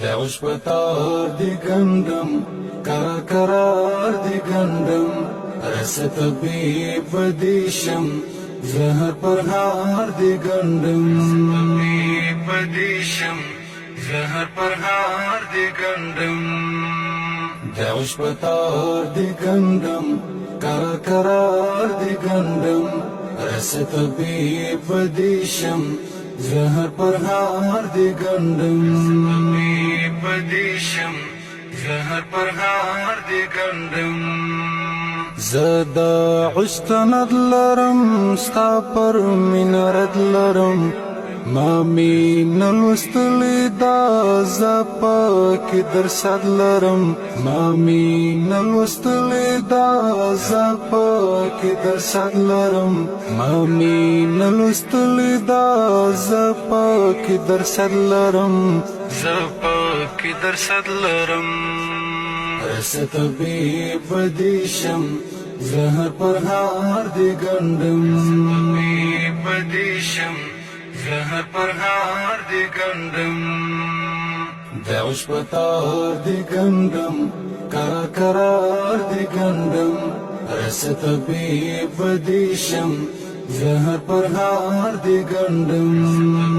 دعوش پتار دی گندم کرا کرار دی گندم رس طبیب دیشم زهر پرهار دی گندم طبیب دیشم زهر پرهار دی گندم دعوش پتار دی گندم کرا کرار دی گندم رس طبیب دیشم زهر پرهار دی گندم طبیب دیشم زهر پرهار دی گندم زدا عشتند لرم ستا پر من رد لرم ما مین الوستلی دا زپا کی در صد لرم ما مین الوستلی دا زپا کی در صد لرم ما مین الوستلی دا زپا کی در صد لرم زپا کی در صد لرم رس طبیب دیشم زهر پرهار دی گندم طبیب دیشم زهر پرهار دی گندم دعوش پتار دی گندم کرا کرار دی گندم رس طبیب دیشم زهر پرهار دی گندم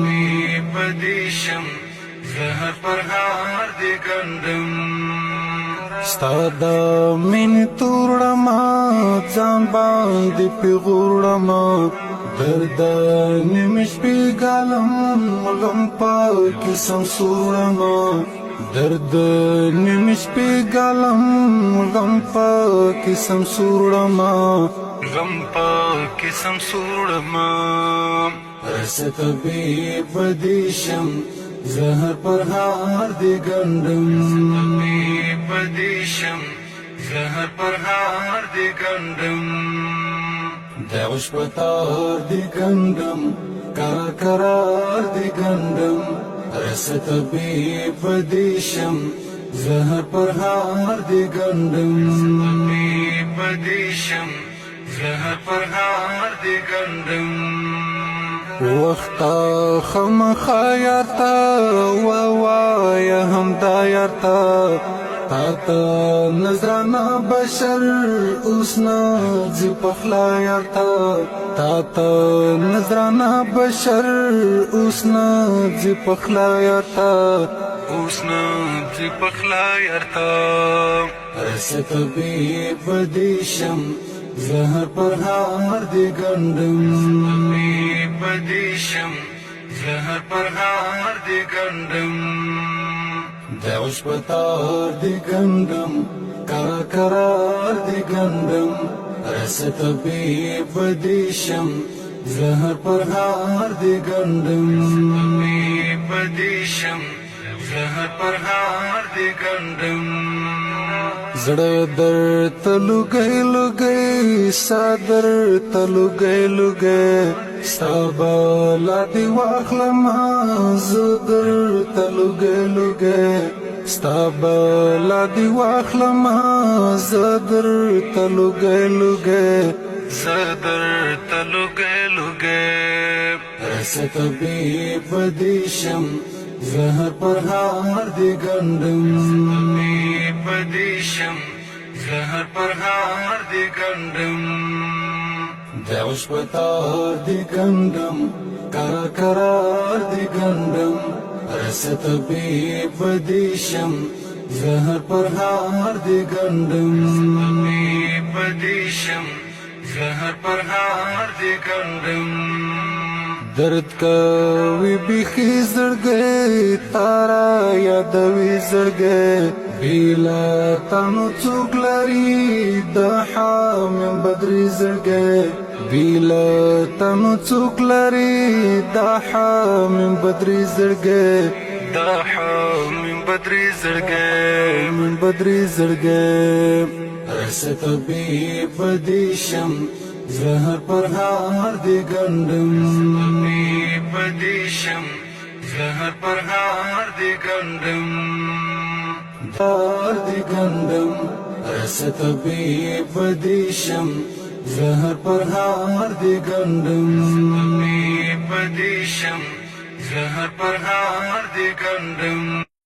طبیب دیشم زهر پرهار دی گندم ستا دا من توړما ځان باندې پیغوړما درد نیمش پیګالم غم پاکي سمسورما درد نیمش پیګالم غم پاکي سمسورما غم پاکي سمسورما رس طبیب دیشم زهر پرهار دی گندم طبیب دیشم زهر پرهار دی گندم دعوش پتار دی گندم کرا کرار دی گندم رس طبیب دیشم زهر پرهار دی گندم طبیب دیشم زهر پرهار دی گندم وقتا خمخا یارتا وایا هم دا یارتا تا نظرانا بشر اوسنا زی پخلا یارتا تا نظرانا بشر اوسنا زی پخلا یارتا اوسنا زی پخلا یارتا رس طبیب دیشم زهر پرهار دی گندم طبیب دیشم زهر پرهار دی گندم دعوش پتار دی گندم کرا کرار دی گندم رس طبیب دیشم زهر پرهار دی گندم طبیب دیشم زهر پرهار دی گندم زړه در تلوګي لوګي صدر تلوګي لوګي سبا لا دی واخلم زدر تلوګي لوګي سبا لا دی واخلم زدر تلوګي لوګي زدر تلوګي لوګي رس طبیب دیشم زهر پرهار دی گندم طبیب دیشم زهر پرهار دی گندم دعوش پتار دی گندم کرا کرار دی گندم رس طبیب دیشم زهر پرهار دی گندم طبیب دیشم زهر پرهار دی گندم درد کوي بيخي زړګي تارا یادوي زړګي بیلا تانو څوک لري د حامم بدري زړګي بیلا تانو څوک لري د حامم بدري زړګي د حامم بدري زړګي من بدري زړګي رس طبیب دیشم زهر پرهار دی گندم طبیب دیشم زهر پرهار دی گندم دار دی گندم رس طبیب دیشم زهر پرهار دی گندم طبیب دیشم زهر پرهار دی گندم